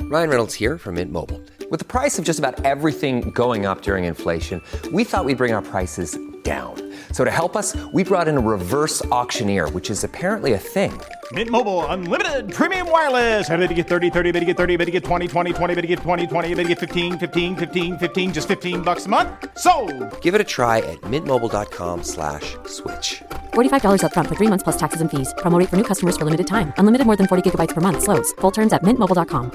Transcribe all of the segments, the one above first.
Ryan Reynolds here from Mint Mobile. With the price of just about everything going up during inflation, we thought we'd bring our prices down. So to help us, we brought in a reverse auctioneer, which is apparently a thing. Mint Mobile Unlimited Premium Wireless. How to get 30, 30, how to get 30, how to get 20, 20, 20, how to get 20, 20, how to get 15, 15, 15, 15, just $15 a month? Sold! Give it a try at mintmobile.com/switch. $45 up front for 3 months plus taxes and fees. Promo rate for new customers for limited time. Unlimited more than 40 gigabytes per month. Slows full terms at mintmobile.com.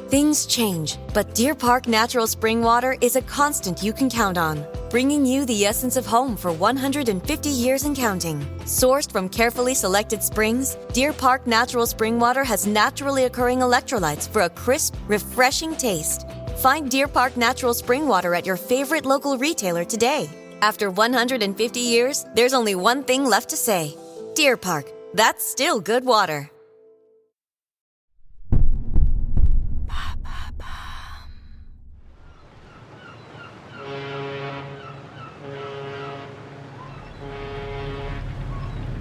Things change, but Deer Park Natural Spring Water is a constant you can count on, bringing you the essence of home for 150 years and counting. Sourced from carefully selected springs, Deer Park Natural Spring Water has naturally occurring electrolytes for a crisp, refreshing taste. Find Deer Park Natural Spring Water at your favorite local retailer today. After 150 years, there's only one thing left to say. Deer Park, that's still good water.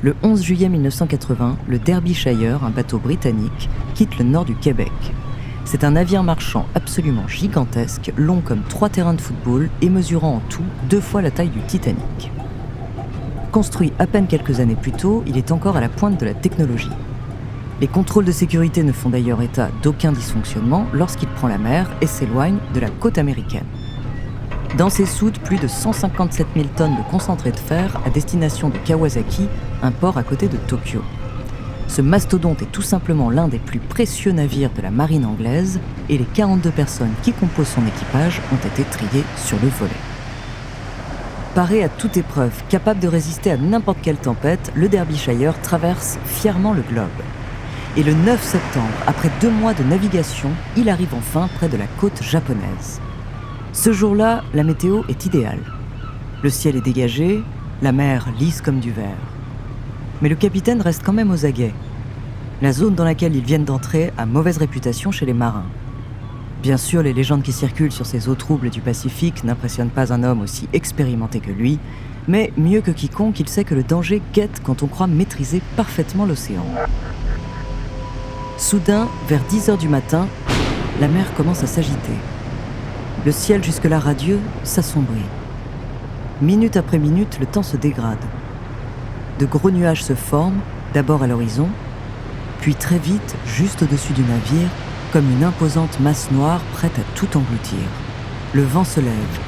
Le 11 juillet 1980, le Derbyshire, un bateau britannique, quitte le nord du Québec. C'est un navire marchand absolument gigantesque, long comme 3 terrains de football et mesurant en tout 2 fois la taille du Titanic. Construit à peine quelques années plus tôt, il est encore à la pointe de la technologie. Les contrôles de sécurité ne font d'ailleurs état d'aucun dysfonctionnement lorsqu'il prend la mer et s'éloigne de la côte américaine. Dans ses soutes, plus de 157 000 tonnes de concentré de fer à destination de Kawasaki, un port à côté de Tokyo. Ce mastodonte est tout simplement l'un des plus précieux navires de la marine anglaise et les 42 personnes qui composent son équipage ont été triées sur le volet. Paré à toute épreuve, capable de résister à n'importe quelle tempête, le Derbyshire traverse fièrement le globe. Et le 9 septembre, après 2 mois de navigation, il arrive enfin près de la côte japonaise. Ce jour-là, la météo est idéale. Le ciel est dégagé, la mer lisse comme du verre. Mais le capitaine reste quand même aux aguets. La zone dans laquelle ils viennent d'entrer a mauvaise réputation chez les marins. Bien sûr, les légendes qui circulent sur ces eaux troubles du Pacifique n'impressionnent pas un homme aussi expérimenté que lui, mais mieux que quiconque, il sait que le danger guette quand on croit maîtriser parfaitement l'océan. Soudain, vers 10h du matin, la mer commence à s'agiter. Le ciel jusque-là radieux s'assombrit. Minute après minute, le temps se dégrade. De gros nuages se forment, d'abord à l'horizon, puis très vite, juste au-dessus du navire, comme une imposante masse noire prête à tout engloutir. Le vent se lève,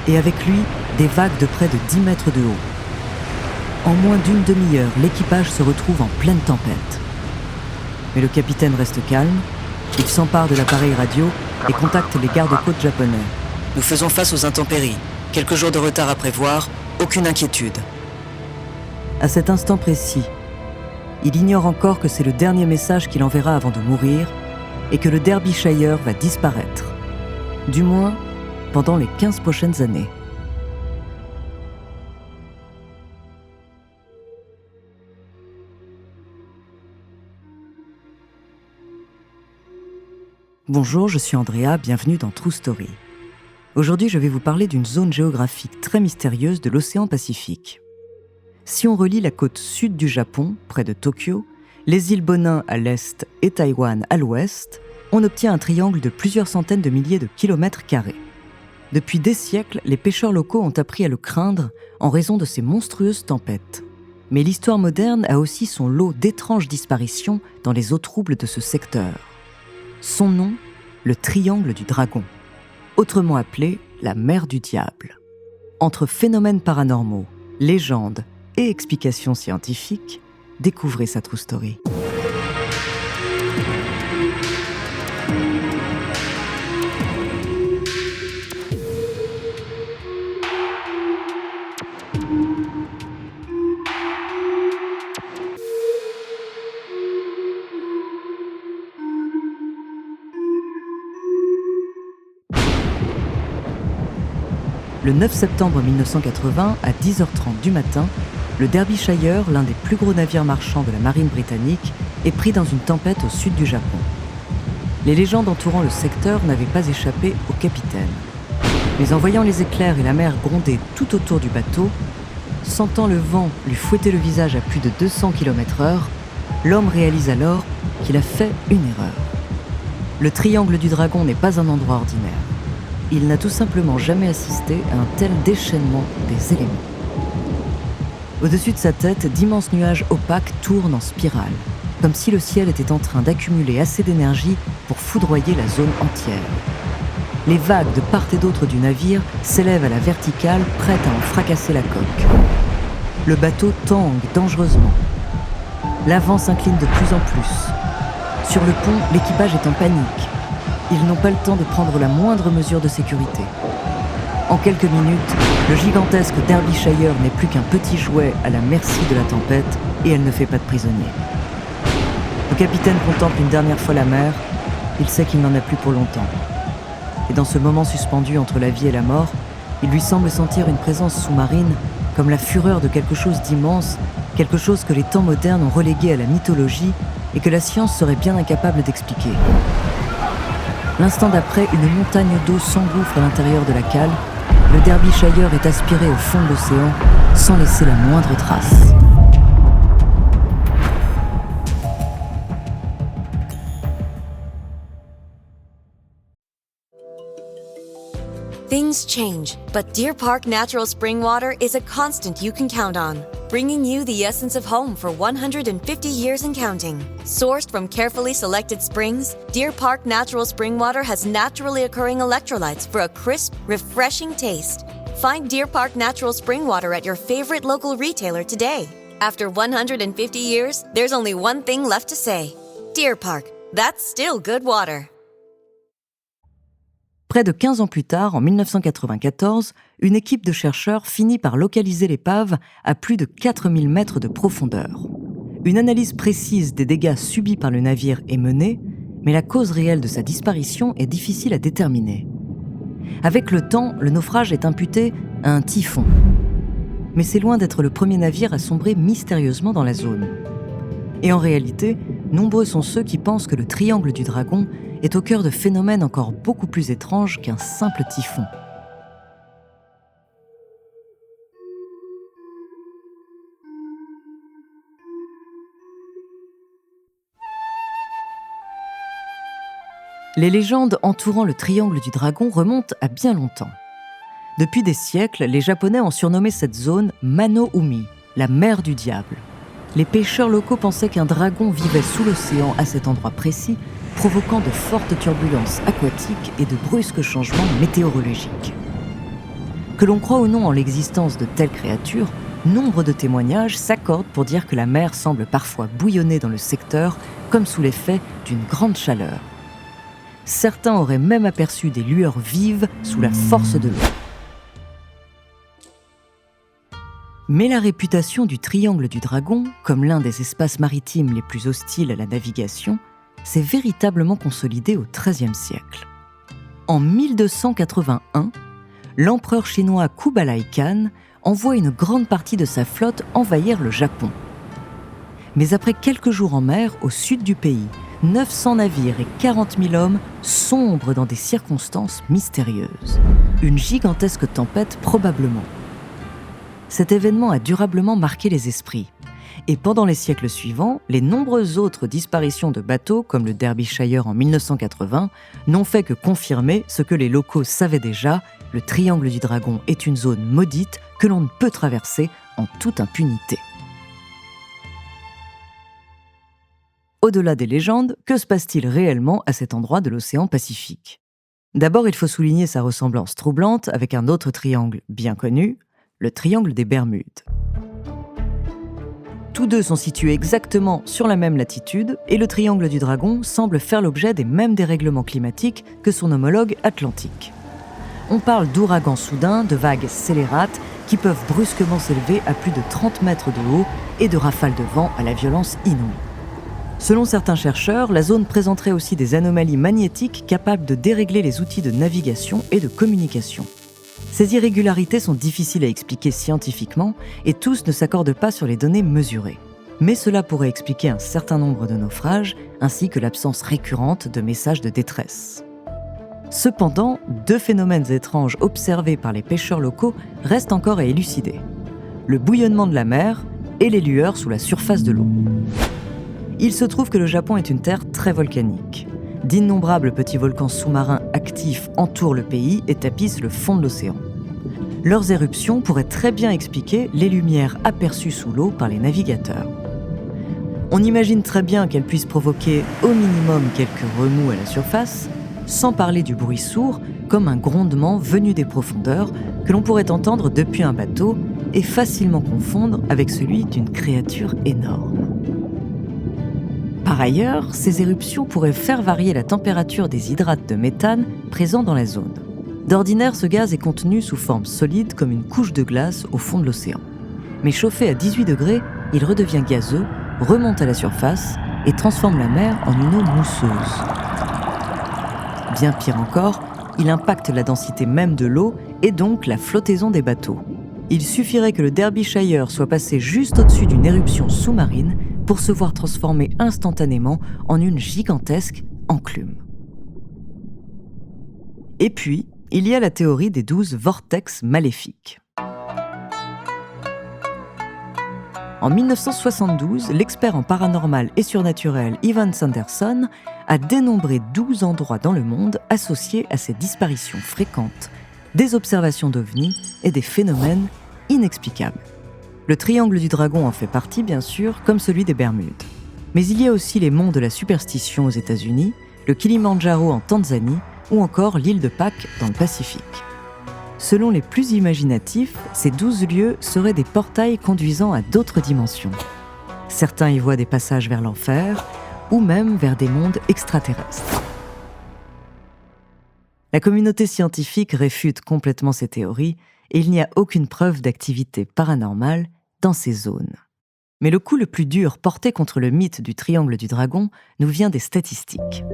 et avec lui, des vagues de près de 10 mètres de haut. En moins d'une demi-heure, l'équipage se retrouve en pleine tempête. Mais le capitaine reste calme, il s'empare de l'appareil radio et contacte les gardes-côtes japonais. Nous faisons face aux intempéries. Quelques jours de retard à prévoir, aucune inquiétude. À cet instant précis, il ignore encore que c'est le dernier message qu'il enverra avant de mourir et que le Derbyshire va disparaître. Du moins, pendant les 15 prochaines années. Bonjour, je suis Andrea, bienvenue dans True Story. Aujourd'hui, je vais vous parler d'une zone géographique très mystérieuse de l'océan Pacifique. Si on relie la côte sud du Japon, près de Tokyo, les îles Bonin à l'est et Taïwan à l'ouest, on obtient un triangle de plusieurs centaines de milliers de kilomètres carrés. Depuis des siècles, les pêcheurs locaux ont appris à le craindre en raison de ces monstrueuses tempêtes. Mais l'histoire moderne a aussi son lot d'étranges disparitions dans les eaux troubles de ce secteur. Son nom, le Triangle du Dragon, autrement appelé la mer du diable. Entre phénomènes paranormaux, légendes et explications scientifiques, découvrez sa True Story. Le 9 septembre 1980, à 10h30 du matin, le Derbyshire, l'un des plus gros navires marchands de la marine britannique, est pris dans une tempête au sud du Japon. Les légendes entourant le secteur n'avaient pas échappé au capitaine. Mais en voyant les éclairs et la mer gronder tout autour du bateau, sentant le vent lui fouetter le visage à plus de 200 km/h, l'homme réalise alors qu'il a fait une erreur. Le triangle du dragon n'est pas un endroit ordinaire. Il n'a tout simplement jamais assisté à un tel déchaînement des éléments. Au-dessus de sa tête, d'immenses nuages opaques tournent en spirale, comme si le ciel était en train d'accumuler assez d'énergie pour foudroyer la zone entière. Les vagues de part et d'autre du navire s'élèvent à la verticale, prêtes à en fracasser la coque. Le bateau tangue dangereusement. L'avant s'incline de plus en plus. Sur le pont, l'équipage est en panique. Ils n'ont pas le temps de prendre la moindre mesure de sécurité. En quelques minutes, le gigantesque Derbyshire n'est plus qu'un petit jouet à la merci de la tempête et elle ne fait pas de prisonniers. Le capitaine contemple une dernière fois la mer. Il sait qu'il n'en a plus pour longtemps. Et dans ce moment suspendu entre la vie et la mort, il lui semble sentir une présence sous-marine comme la fureur de quelque chose d'immense, quelque chose que les temps modernes ont relégué à la mythologie et que la science serait bien incapable d'expliquer. L'instant d'après, une montagne d'eau s'engouffre à l'intérieur de la cale. Le Derbyshire est aspiré au fond de l'océan sans laisser la moindre trace. Things change, but Deer Park Natural Spring Water is a constant you can count on, bringing you the essence of home for 150 years and counting. Sourced from carefully selected springs, Deer Park Natural Spring Water has naturally occurring electrolytes for a crisp, refreshing taste. Find Deer Park Natural Spring Water at your favorite local retailer today. After 150 years, there's only one thing left to say. Deer Park, that's still good water. Près de 15 ans plus tard, en 1994, une équipe de chercheurs finit par localiser l'épave à plus de 4000 mètres de profondeur. Une analyse précise des dégâts subis par le navire est menée, mais la cause réelle de sa disparition est difficile à déterminer. Avec le temps, le naufrage est imputé à un typhon. Mais c'est loin d'être le premier navire à sombrer mystérieusement dans la zone. Et en réalité, nombreux sont ceux qui pensent que le triangle du dragon est au cœur de phénomènes encore beaucoup plus étranges qu'un simple typhon. Les légendes entourant le triangle du dragon remontent à bien longtemps. Depuis des siècles, les Japonais ont surnommé cette zone Mano-Umi, la mer du diable. Les pêcheurs locaux pensaient qu'un dragon vivait sous l'océan à cet endroit précis, provoquant de fortes turbulences aquatiques et de brusques changements météorologiques. Que l'on croit ou non en l'existence de telles créatures, nombre de témoignages s'accordent pour dire que la mer semble parfois bouillonner dans le secteur, comme sous l'effet d'une grande chaleur. Certains auraient même aperçu des lueurs vives sous la force de l'eau. Mais la réputation du triangle du dragon, comme l'un des espaces maritimes les plus hostiles à la navigation, s'est véritablement consolidée au XIIIe siècle. En 1281, l'empereur chinois Kublai Khan envoie une grande partie de sa flotte envahir le Japon. Mais après quelques jours en mer, au sud du pays, 900 navires et 40 000 hommes sombrent dans des circonstances mystérieuses. Une gigantesque tempête probablement. Cet événement a durablement marqué les esprits. Et pendant les siècles suivants, les nombreuses autres disparitions de bateaux, comme le Derbyshire en 1980, n'ont fait que confirmer ce que les locaux savaient déjà, le triangle du dragon est une zone maudite que l'on ne peut traverser en toute impunité. Au-delà des légendes, que se passe-t-il réellement à cet endroit de l'océan Pacifique ? D'abord, il faut souligner sa ressemblance troublante avec un autre triangle bien connu, le triangle des Bermudes. Tous deux sont situés exactement sur la même latitude et le triangle du dragon semble faire l'objet des mêmes dérèglements climatiques que son homologue atlantique. On parle d'ouragans soudains, de vagues scélérates qui peuvent brusquement s'élever à plus de 30 mètres de haut et de rafales de vent à la violence inouïe. Selon certains chercheurs, la zone présenterait aussi des anomalies magnétiques capables de dérégler les outils de navigation et de communication. Ces irrégularités sont difficiles à expliquer scientifiquement et tous ne s'accordent pas sur les données mesurées. Mais cela pourrait expliquer un certain nombre de naufrages ainsi que l'absence récurrente de messages de détresse. Cependant, deux phénomènes étranges observés par les pêcheurs locaux restent encore à élucider. Le bouillonnement de la mer et les lueurs sous la surface de l'eau. Il se trouve que le Japon est une terre très volcanique. D'innombrables petits volcans sous-marins actifs entourent le pays et tapissent le fond de l'océan. Leurs éruptions pourraient très bien expliquer les lumières aperçues sous l'eau par les navigateurs. On imagine très bien qu'elles puissent provoquer au minimum quelques remous à la surface, sans parler du bruit sourd, comme un grondement venu des profondeurs que l'on pourrait entendre depuis un bateau et facilement confondre avec celui d'une créature énorme. Par ailleurs, ces éruptions pourraient faire varier la température des hydrates de méthane présents dans la zone. D'ordinaire, ce gaz est contenu sous forme solide comme une couche de glace au fond de l'océan. Mais chauffé à 18 degrés, il redevient gazeux, remonte à la surface et transforme la mer en une eau mousseuse. Bien pire encore, il impacte la densité même de l'eau et donc la flottaison des bateaux. Il suffirait que le Derbyshire soit passé juste au-dessus d'une éruption sous-marine pour se voir transformer instantanément en une gigantesque enclume. Et puis, il y a la théorie des 12 vortex maléfiques. En 1972, l'expert en paranormal et surnaturel Ivan Sanderson a dénombré 12 endroits dans le monde associés à ces disparitions fréquentes, des observations d'ovnis et des phénomènes inexplicables. Le triangle du dragon en fait partie, bien sûr, comme celui des Bermudes. Mais il y a aussi les monts de la superstition aux États-Unis, le Kilimandjaro en Tanzanie ou encore l'île de Pâques dans le Pacifique. Selon les plus imaginatifs, ces 12 lieux seraient des portails conduisant à d'autres dimensions. Certains y voient des passages vers l'enfer ou même vers des mondes extraterrestres. La communauté scientifique réfute complètement ces théories et il n'y a aucune preuve d'activité paranormale dans ces zones. Mais le coup le plus dur porté contre le mythe du triangle du dragon nous vient des statistiques.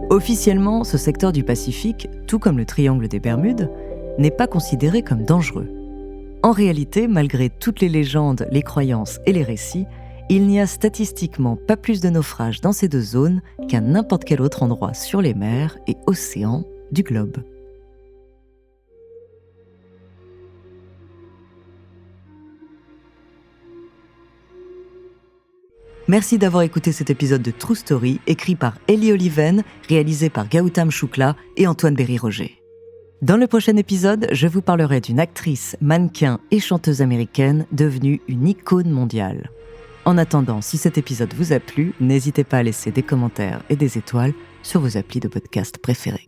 Officiellement, ce secteur du Pacifique, tout comme le triangle des Bermudes, n'est pas considéré comme dangereux. En réalité, malgré toutes les légendes, les croyances et les récits, il n'y a statistiquement pas plus de naufrages dans ces deux zones qu'à n'importe quel autre endroit sur les mers et océans du globe. Merci d'avoir écouté cet épisode de True Story, écrit par Ellie Oliven, réalisé par Gautam Shukla et Antoine Berry-Roger. Dans le prochain épisode, je vous parlerai d'une actrice, mannequin et chanteuse américaine devenue une icône mondiale. En attendant, si cet épisode vous a plu, n'hésitez pas à laisser des commentaires et des étoiles sur vos applis de podcast préférés.